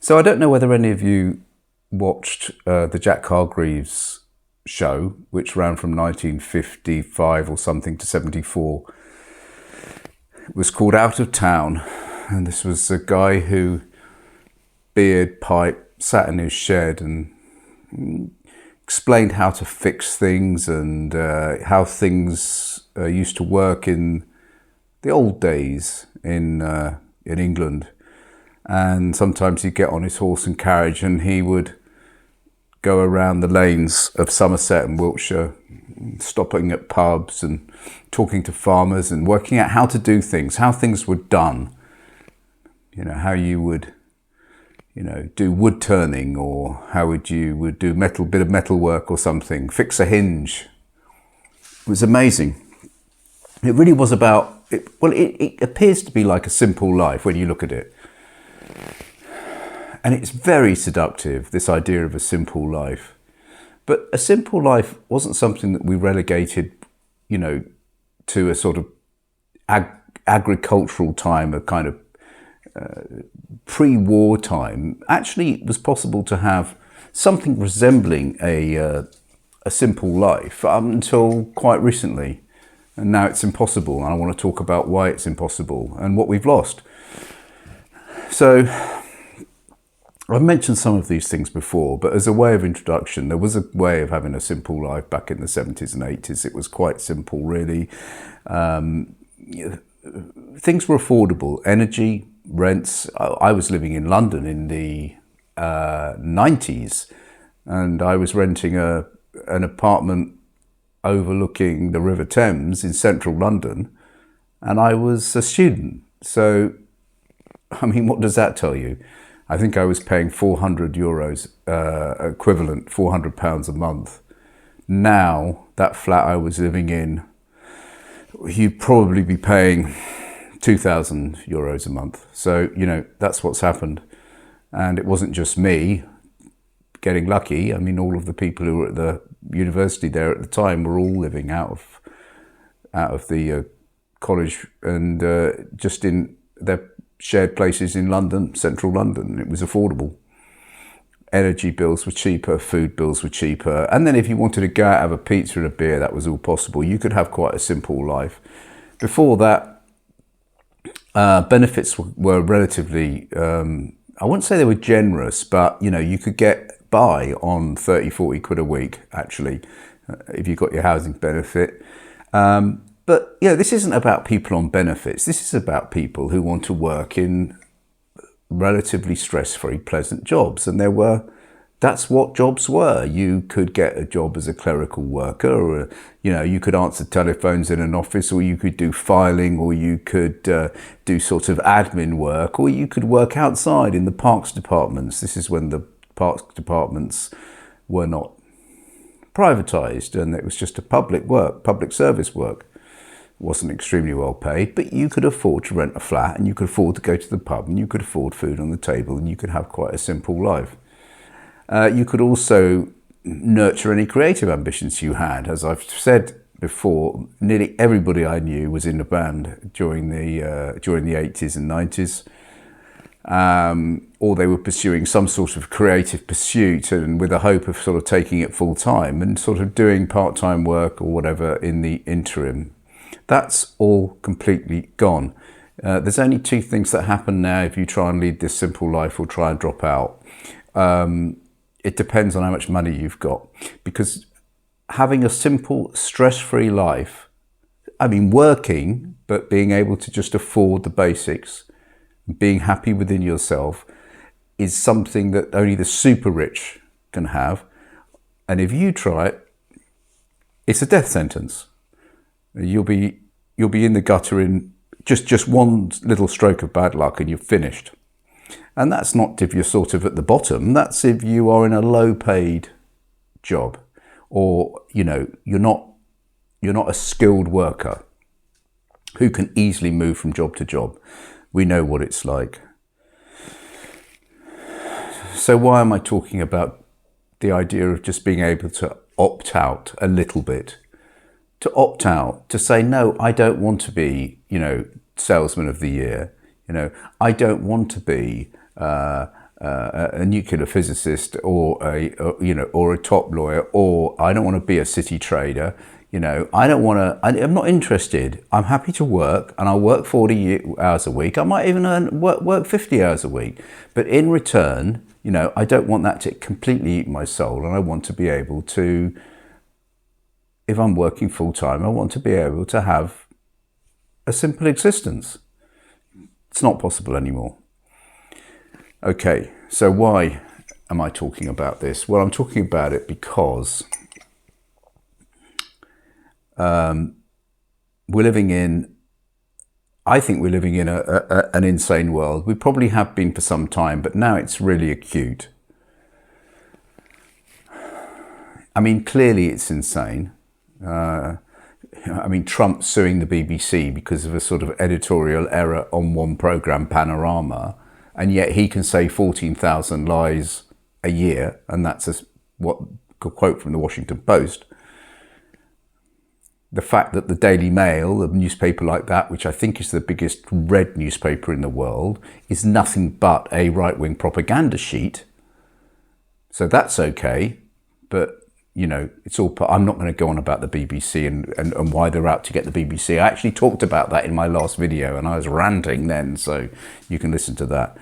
So I don't know whether any of you watched the Jack Hargreaves show, which ran from 1955 or something to 74. It was called Out of Town, and this was a guy who, beard, pipe, sat in his shed and explained how to fix things and how things used to work in the old days in England. And sometimes he'd get on his horse and carriage and he would go around the lanes of Somerset and Wiltshire, stopping at pubs and talking to farmers and working out how to do things, how things were done. You know, how you would, do wood turning, or how would do bit of metal work or something, fix a hinge. It was amazing. It really was about, it appears to be like a simple life when you look at it. And it's very seductive, this idea of a simple life. But a simple life wasn't something that we relegated, to a sort of agricultural time, a kind of pre-war time. Actually, it was possible to have something resembling a simple life until quite recently. And now it's impossible. And I want to talk about why it's impossible and what we've lost. So I've mentioned some of these things before, but as a way of introduction, there was a way of having a simple life back in the 70s and 80s. It was quite simple, really. Things were affordable. Energy, rents. I was living in London in the 90s, and I was renting an apartment overlooking the River Thames in central London, and I was a student. So, I mean, what does that tell you? I think I was paying €400 equivalent, £400 a month. Now, that flat I was living in, you'd probably be paying €2,000 a month. So, that's what's happened. And it wasn't just me getting lucky. I mean, all of the people who were at the university there at the time were all living out of the college and just in their shared places in London, central London. It was affordable. Energy bills were cheaper, food bills were cheaper. And then if you wanted to go out, have a pizza and a beer, that was all possible. You could have quite a simple life. Before that, benefits were relatively, I wouldn't say they were generous, but you could get by on 30, 40 quid a week, actually, if you got your housing benefit. But this isn't about people on benefits. This is about people who want to work in relatively stress-free, pleasant jobs. And that's what jobs were. You could get a job as a clerical worker, or, you could answer telephones in an office, or you could do filing, or you could do sort of admin work, or you could work outside in the parks departments. This is when the parks departments were not privatised and it was just a public service work. It wasn't extremely well paid, but you could afford to rent a flat and you could afford to go to the pub and you could afford food on the table and you could have quite a simple life. You could also nurture any creative ambitions you had. As I've said before, nearly everybody I knew was in a band during the 80s and 90s. Or they were pursuing some sort of creative pursuit and with a hope of sort of taking it full time and sort of doing part-time work or whatever in the interim. That's all completely gone. There's only two things that happen now if you try and lead this simple life or try and drop out. It depends on how much money you've got, because having a simple, stress-free life, I mean, working, but being able to just afford the basics, being happy within yourself, is something that only the super rich can have. And if you try it, it's a death sentence. You'll be in the gutter in just one little stroke of bad luck and you're finished. And that's not if you're sort of at the bottom. That's if you are in a low-paid job, or you're not a skilled worker who can easily move from job to job. We know what it's like. So why am I talking about the idea of just being able to opt out a little bit? To opt out, to say, no, I don't want to be, salesman of the year. I don't want to be a nuclear physicist or a top lawyer, or I don't want to be a city trader. I don't want to. I'm not interested. I'm happy to work, and I'll work 40 hours a week. I might even work 50 hours a week. But in return, I don't want that to completely eat my soul, and I want to be able to. If I'm working full time, I want to be able to have a simple existence. It's not possible anymore. Okay, so why am I talking about this? Well, I'm talking about it because I think we're living in an insane world. We probably have been for some time, but now it's really acute. I mean, clearly it's insane. Trump suing the BBC because of a sort of editorial error on one programme, Panorama, and yet he can say 14,000 lies a year, and that's a quote from the Washington Post. The fact that the Daily Mail, a newspaper like that, which I think is the biggest read newspaper in the world, is nothing but a right-wing propaganda sheet. So that's okay, but it's all. I'm not going to go on about the BBC and why they're out to get the BBC. I actually talked about that in my last video, and I was ranting then, so you can listen to that.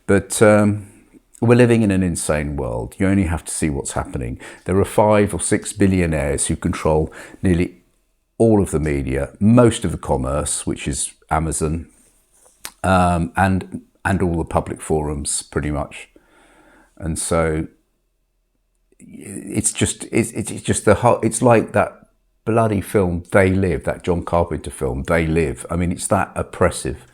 But we're living in an insane world. You only have to see what's happening. There are 5 or 6 billionaires who control nearly all of the media, most of the commerce, which is Amazon, and all the public forums, pretty much. And so it's like that bloody film They Live, that John Carpenter film They Live. I mean, it's that oppressive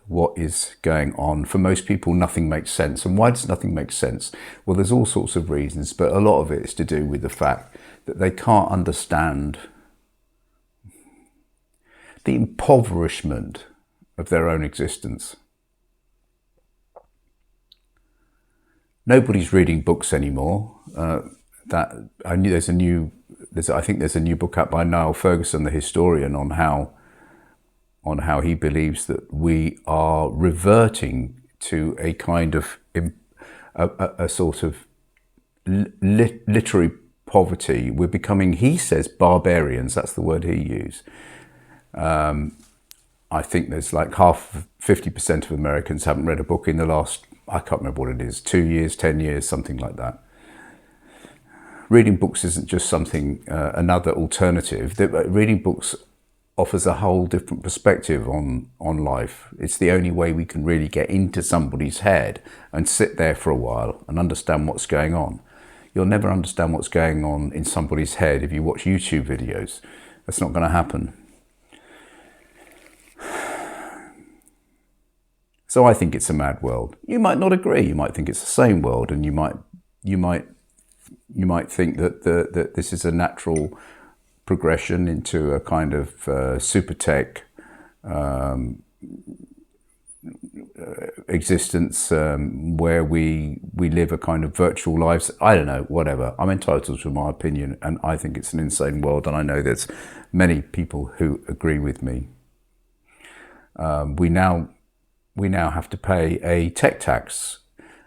what is going on. For most people, nothing makes sense. And why does nothing make sense? Well, there's all sorts of reasons, but a lot of it is to do with the fact that they can't understand the impoverishment of their own existence. Nobody's reading books anymore. I think there's a new book out by Niall Ferguson, the historian, on how he believes that we are reverting to a kind of a sort of literary poverty. We're becoming, he says, barbarians. That's the word he used. I think there's like 50% of Americans haven't read a book in the last, I can't remember what it is, 2 years, 10 years, something like that. Reading books isn't just something, another alternative. Reading books offers a whole different perspective on life. It's the only way we can really get into somebody's head and sit there for a while and understand what's going on. You'll never understand what's going on in somebody's head if you watch YouTube videos. That's not going to happen. So I think it's a mad world. You might not agree. You might think it's the same world, and you might think that this is a natural progression into a kind of super tech existence where we live a kind of virtual lives. I don't know, whatever. I'm entitled to my opinion, and I think it's an insane world, and I know there's many people who agree with me. We now have to pay a tech tax.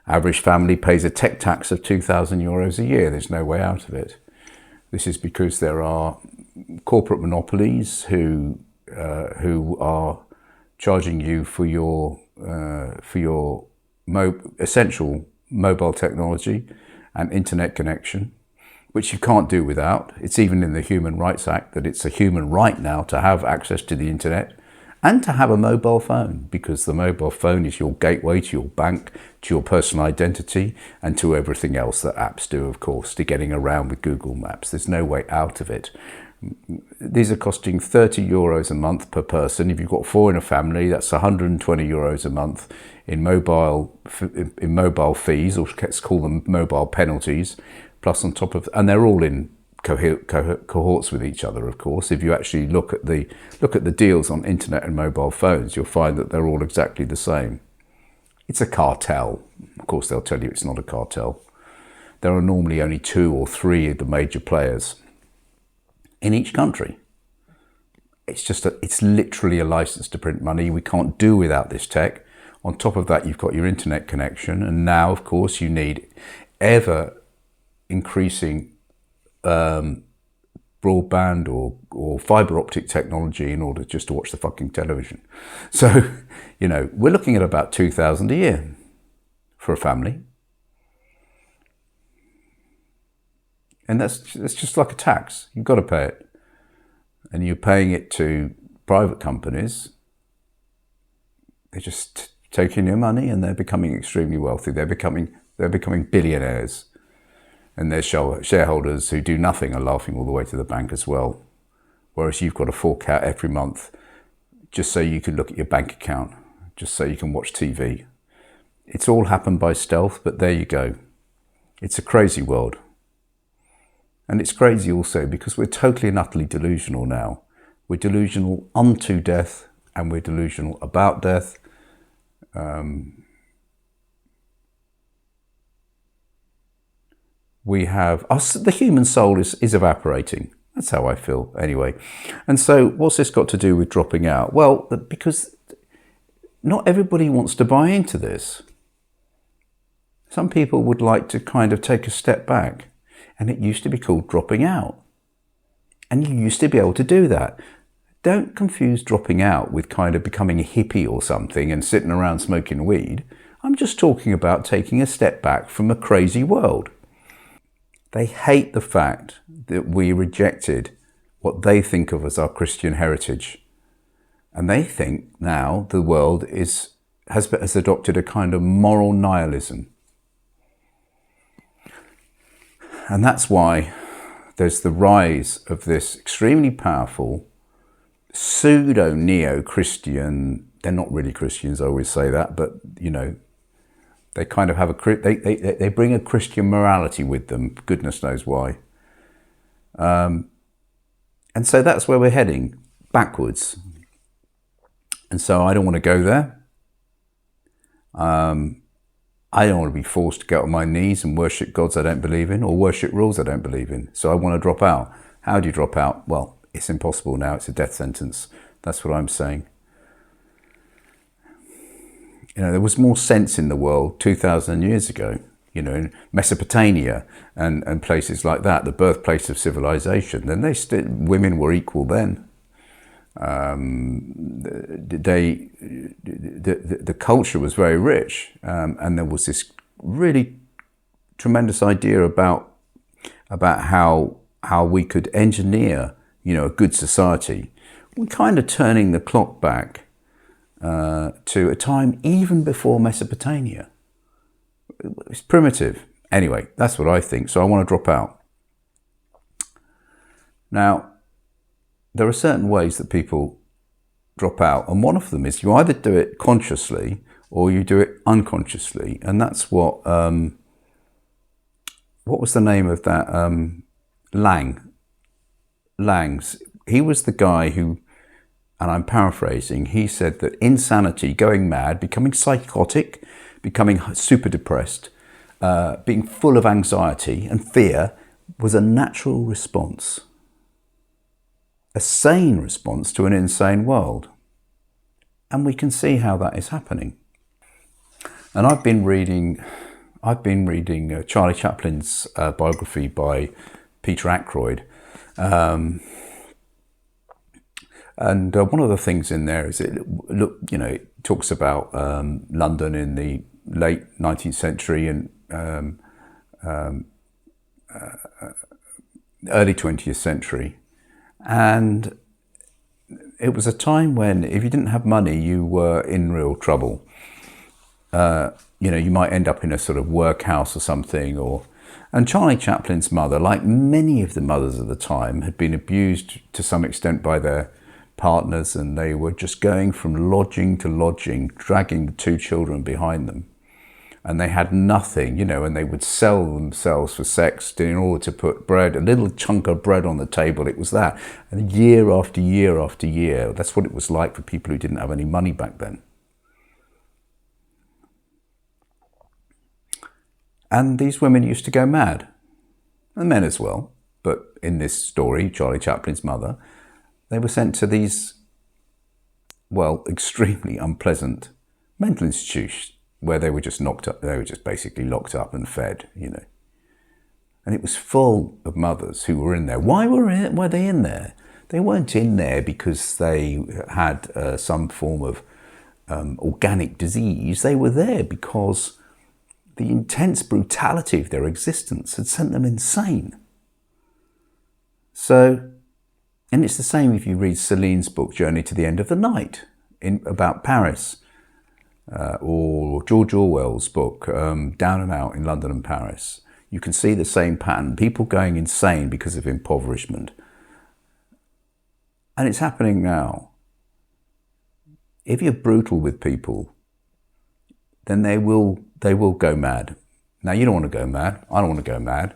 Average family pays a tech tax of €2,000 a year. There's no way out of it. This is because there are corporate monopolies who are charging you for your essential mobile technology and internet connection, which you can't do without. It's even in the Human Rights Act that it's a human right now to have access to the internet and to have a mobile phone, because the mobile phone is your gateway to your bank, to your personal identity, and to everything else that apps do, of course, to getting around with Google Maps. There's no way out of it. These are costing €30 a month per person. If you've got 4 in a family, that's €120 a month in mobile fees, or let's call them mobile penalties, plus on top of, and they're all in cohorts with each other, of course. If you actually look at the deals on internet and mobile phones, you'll find that they're all exactly the same. It's a cartel. Of course, they'll tell you it's not a cartel. There are normally only 2 or 3 of the major players in each country. It's literally a license to print money. We can't do without this tech. On top of that, you've got your internet connection. And now, of course, you need ever increasing broadband or fiber optic technology in order just to watch the fucking television. So, we're looking at about $2,000 a year for a family. And that's just like a tax. You've got to pay it. And you're paying it to private companies. They're just taking your money and they're becoming extremely wealthy. They're becoming billionaires. And their shareholders who do nothing are laughing all the way to the bank as well. Whereas you've got to fork out every month just so you can look at your bank account, just so you can watch TV. It's all happened by stealth, but there you go. It's a crazy world. And it's crazy also because we're totally and utterly delusional now. We're delusional unto death and we're delusional about death. We have the human soul is evaporating. That's how I feel anyway. And so what's this got to do with dropping out? Well, because not everybody wants to buy into this. Some people would like to kind of take a step back, and it used to be called dropping out. And you used to be able to do that. Don't confuse dropping out with kind of becoming a hippie or something and sitting around smoking weed. I'm just talking about taking a step back from a crazy world. They hate the fact that we rejected what they think of as our Christian heritage. And they think now the world has adopted a kind of moral nihilism. And that's why there's the rise of this extremely powerful pseudo-neo-Christian, they're not really Christians, I always say that, but they kind of have they bring a Christian morality with them, goodness knows why. And so that's where we're heading, backwards. And so I don't want to go there. I don't want to be forced to get on my knees and worship gods I don't believe in or worship rules I don't believe in. So I want to drop out. How do you drop out? Well, it's impossible now. It's a death sentence. That's what I'm saying. There was more sense in the world 2,000 years ago, in Mesopotamia and places like that, the birthplace of civilization. Then women were equal then. The culture was very rich, and there was this really tremendous idea about how we could engineer, a good society. We're kind of turning the clock back to a time even before Mesopotamia. It's primitive. Anyway, that's what I think. So I want to drop out. Now, there are certain ways that people drop out, and one of them is you either do it consciously or you do it unconsciously, and that's what was the name of that? Lang's. He was the guy who, and I'm paraphrasing, he said that insanity, going mad, becoming psychotic, becoming super depressed, being full of anxiety and fear was a natural response. A sane response to an insane world. And we can see how that is happening. And I've been reading Charlie Chaplin's biography by Peter Ackroyd. And one of the things in there is it talks about London in the late 19th century and early 20th century. And it was a time when if you didn't have money, you were in real trouble. You might end up in a sort of workhouse or something. And Charlie Chaplin's mother, like many of the mothers of the time, had been abused to some extent by their partners, and they were just going from lodging to lodging, dragging the two children behind them. And they had nothing, and they would sell themselves for sex in order to put bread, a little chunk of bread on the table. It was that. And year after year after year, that's what it was like for people who didn't have any money back then. And these women used to go mad. And men as well. But in this story, Charlie Chaplin's mother, they were sent to these, extremely unpleasant mental institutions where they were just knocked up, they were just basically locked up and fed, And it was full of mothers who were in there. Why were they in there? They weren't in there because they had some form of organic disease. They were there because the intense brutality of their existence had sent them insane. So, and it's the same if you read Celine's book, Journey to the End of the Night, about Paris, or George Orwell's book, Down and Out in London and Paris. You can see the same pattern, people going insane because of impoverishment. And it's happening now. If you're brutal with people, then they will go mad. Now, you don't want to go mad. I don't want to go mad.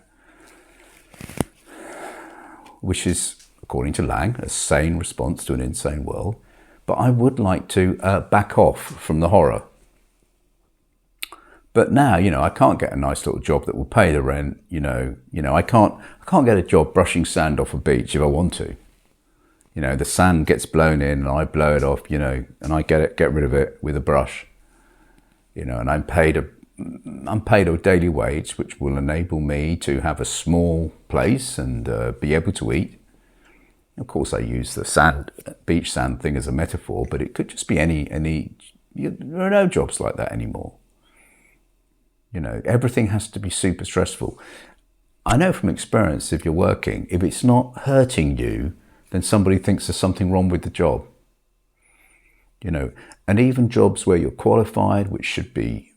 Which is, according to Laing, a sane response to an insane world. But I would like to back off from the horror. But now, I can't get a nice little job that will pay the rent. I can't get a job brushing sand off a beach if I want to. The sand gets blown in and I blow it off, and I get rid of it with a brush. And I'm paid a daily wage, which will enable me to have a small place and be able to eat. Of course, I use the beach sand thing as a metaphor, but it could just be any. There are no jobs like that anymore. Everything has to be super stressful. I know from experience, if you're working, if it's not hurting you, then somebody thinks there's something wrong with the job. And even jobs where you're qualified, which should be,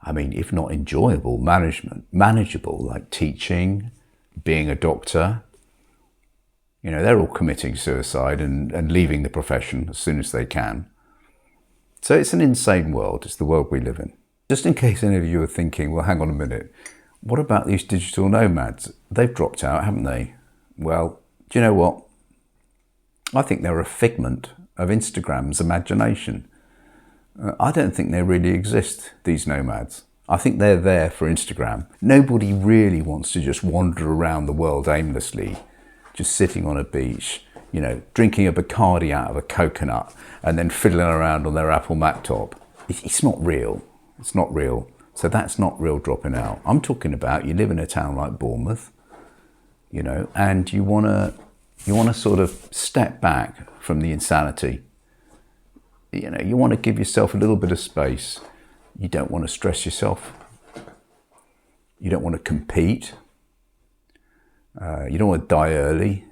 if not enjoyable, manageable, like teaching, being a doctor, they're all committing suicide and leaving the profession as soon as they can. So it's an insane world. It's the world we live in. Just in case any of you are thinking, well, hang on a minute, what about these digital nomads? They've dropped out, haven't they? Well, do you know what? I think they're a figment of Instagram's imagination. I don't think they really exist, these nomads. I think they're there for Instagram. Nobody really wants to just wander around the world aimlessly, just sitting on a beach, drinking a Bacardi out of a coconut and then fiddling around on their Apple laptop. It's not real. It's not real. So that's not real dropping out. I'm talking about you live in a town like Bournemouth, and you want to sort of step back from the insanity. You want to give yourself a little bit of space. You don't want to stress yourself. You don't want to compete. You don't want to die early.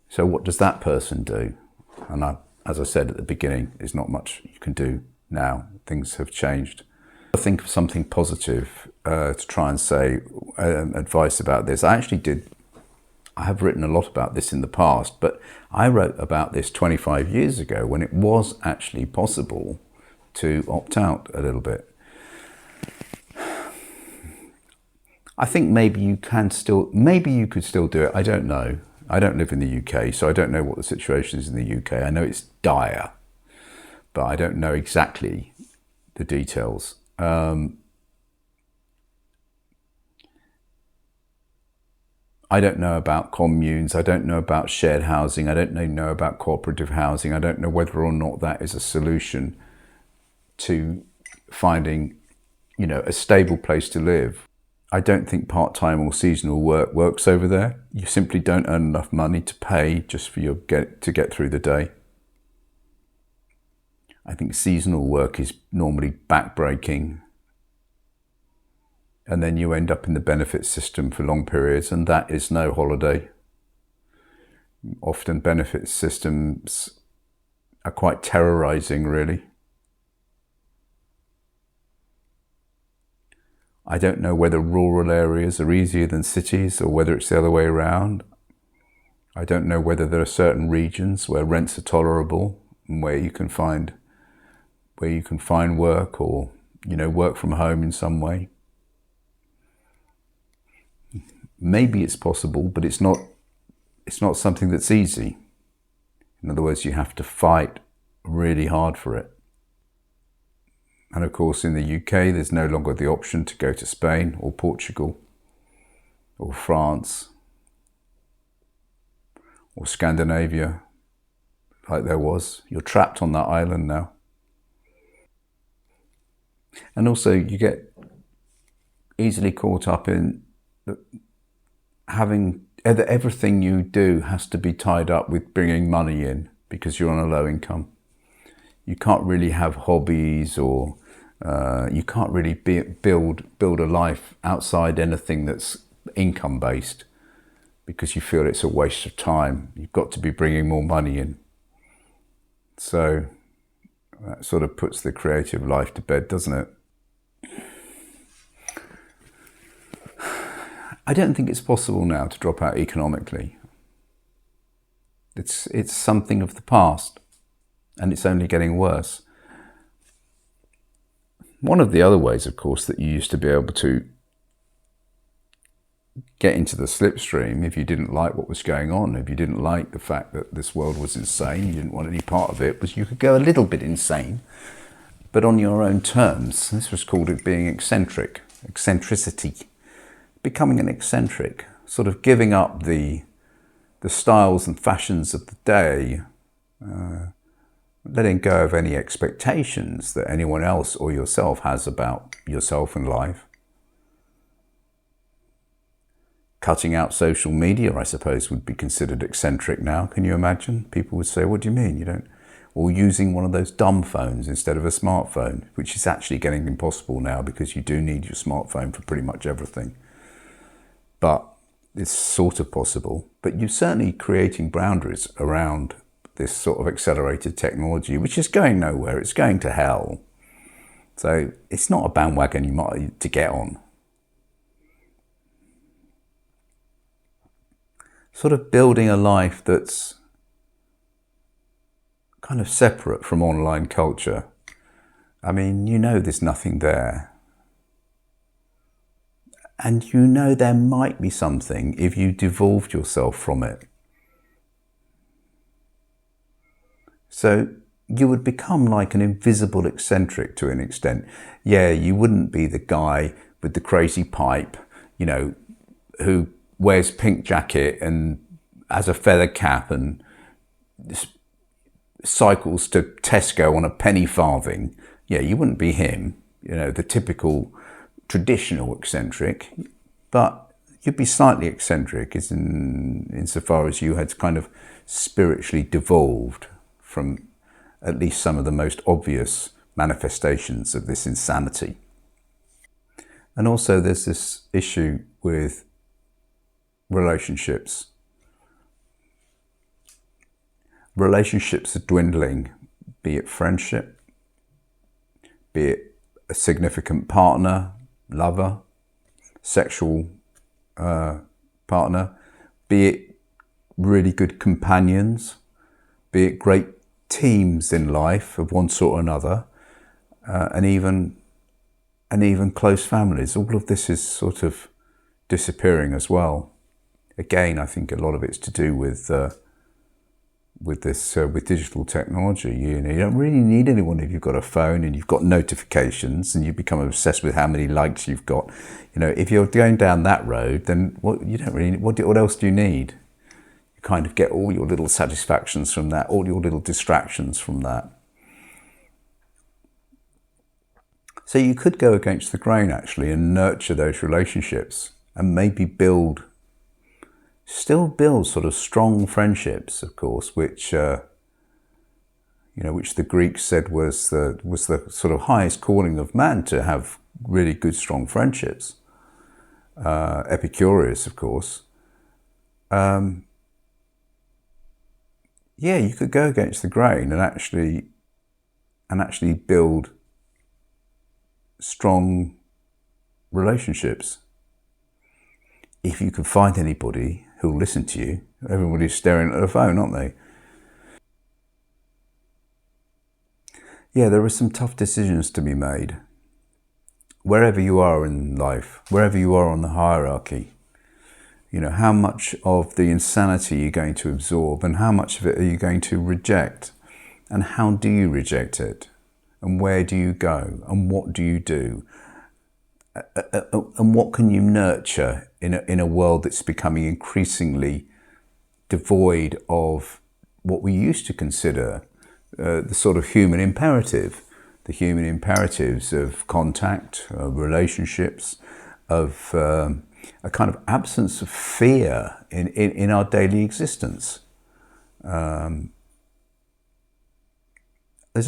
So what does that person do? And as I said at the beginning, there's not much you can do now. Things have changed. I think of something positive to try and say advice about this. I have written a lot about this in the past, but I wrote about this 25 years ago when it was actually possible to opt out a little bit. I think maybe you could still do it. I don't know. I don't live in the UK, so I don't know what the situation is in the UK. I know it's dire, but I don't know exactly the details. I don't know about communes. I don't know about shared housing. I don't know about cooperative housing. I don't know whether or not that is a solution to finding, a stable place to live. I don't think part-time or seasonal work works over there. You simply don't earn enough money to pay just for to get through the day. I think seasonal work is normally backbreaking. And then you end up in the benefit system for long periods, and that is no holiday. Often benefit systems are quite terrorizing, really. I don't know whether rural areas are easier than cities or whether it's the other way around. I don't know whether there are certain regions where rents are tolerable and where you can find work or, work from home in some way. Maybe it's possible, but it's not something that's easy. In other words, you have to fight really hard for it. And of course, in the UK, there's no longer the option to go to Spain or Portugal or France or Scandinavia like there was. You're trapped on that island now. And also you get easily caught up in having everything you do has to be tied up with bringing money in because you're on a low income. You can't really have hobbies, or you can't really build a life outside anything that's income based, because you feel it's a waste of time. You've got to be bringing more money in. So that sort of puts the creative life to bed, doesn't it? I don't think it's possible now to drop out economically. It's something of the past, and it's only getting worse. One of the other ways, of course, that you used to be able to get into the slipstream if you didn't like what was going on, if you didn't like the fact that this world was insane, you didn't want any part of it, was you could go a little bit insane, but on your own terms. This was called it being eccentric, eccentricity, becoming an eccentric, sort of giving up the styles and fashions of the day, letting go of any expectations that anyone else or yourself has about yourself and life. Cutting out social media, I suppose, would be considered eccentric now. Can you imagine? People would say, what do you mean you don't? Or using one of those dumb phones instead of a smartphone, which is actually getting impossible now because you do need your smartphone for pretty much everything. But it's sort of possible. But you're certainly creating boundaries around this sort of accelerated technology, which is going nowhere. It's going to hell. So it's not a bandwagon you might to get on. Sort of building a life that's kind of separate from online culture. I mean, you know there's nothing there. And you know there might be something if you devolved yourself from it. So you would become like an invisible eccentric to an extent. Yeah, you wouldn't be the guy with the crazy pipe, you know, who wears pink jacket and has a feather cap and cycles to Tesco on a penny farthing. Yeah, you wouldn't be him, you know, the typical traditional eccentric, but you'd be slightly eccentric insofar as you had kind of spiritually devolved from at least some of the most obvious manifestations of this insanity. And also there's this issue with relationships. Relationships are dwindling, be it friendship, be it a significant partner, lover, sexual partner, be it really good companions, be it great teams in life of one sort or another, and even close families. All of this is sort of disappearing as well. Again, I think a lot of it's to do with digital technology. You know, you don't really need anyone if you've got a phone and you've got notifications and you become obsessed with how many likes you've got. You know, if you're going down that road, then what else do you need? You kind of get all your little satisfactions from that, all your little distractions from that. So you could go against the grain actually and nurture those relationships and maybe still build sort of strong friendships, of course, which which the Greeks said was the sort of highest calling of man, to have really good, strong friendships. Epicurus, of course. You could go against the grain and actually build strong relationships. If you can find anybody who'll listen to you. Everybody's staring at the phone, aren't they? Yeah, there are some tough decisions to be made. Wherever you are in life, wherever you are on the hierarchy, you know, how much of the insanity you're going to absorb and how much of it are you going to reject? And how do you reject it? And where do you go? And what do you do? And what can you nurture in a world that's becoming increasingly devoid of what we used to consider the sort of human imperative, the human imperatives of contact, relationships, of a kind of absence of fear in our daily existence. There's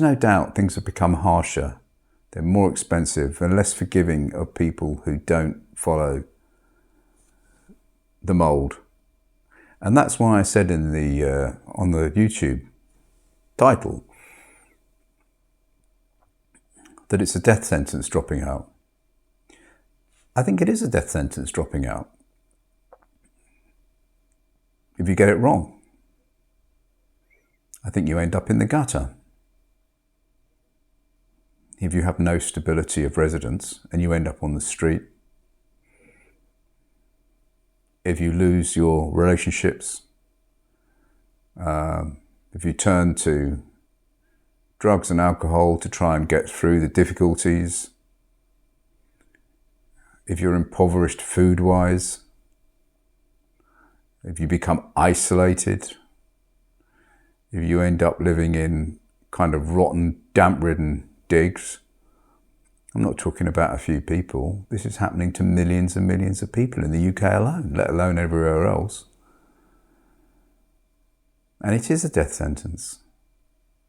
no doubt things have become harsher. They're more expensive and less forgiving of people who don't follow the mould. And that's why I said in the on the YouTube title that it's a death sentence dropping out. I think it is a death sentence dropping out if you get it wrong. I think you end up in the gutter. If you have no stability of residence and you end up on the street, if you lose your relationships, if you turn to drugs and alcohol to try and get through the difficulties, if you're impoverished food-wise, if you become isolated, if you end up living in kind of rotten, damp-ridden digs. I'm not talking about a few people. This is happening to millions and millions of people in the UK alone, let alone everywhere else. And it is a death sentence.